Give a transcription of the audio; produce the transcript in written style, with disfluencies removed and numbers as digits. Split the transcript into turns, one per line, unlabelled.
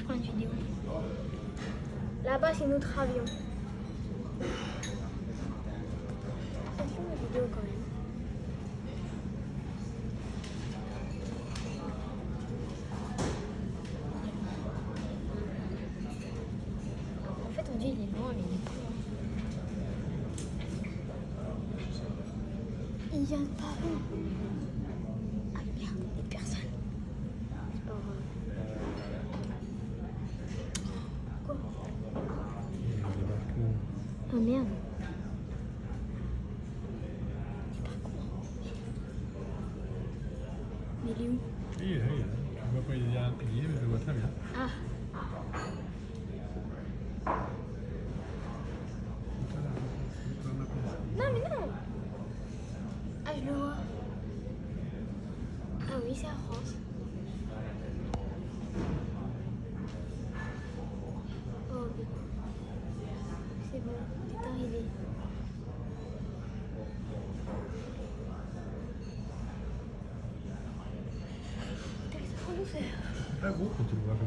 je prends une vidéo. Là-bas, c'est notre avion. C'est une vidéo quand même. En fait, on dit il est loin, mais il est pas loin. Il vient de Paris. Ah merde, il y a personne. C'est pas grave. Quoi? Ah merde. C'est pas con. Mais il est où?
Il est là, il est là. Je ne vois pas, il y a un pilier, mais je le vois très bien.
Ah. Non mais non. Ah je le vois. Ah oui c'est la France. Oh ok. C'est bon, c'est arrivé. Putain, c'est trop beau, c'est...
C'est pas gros quand tu le vois comme ça.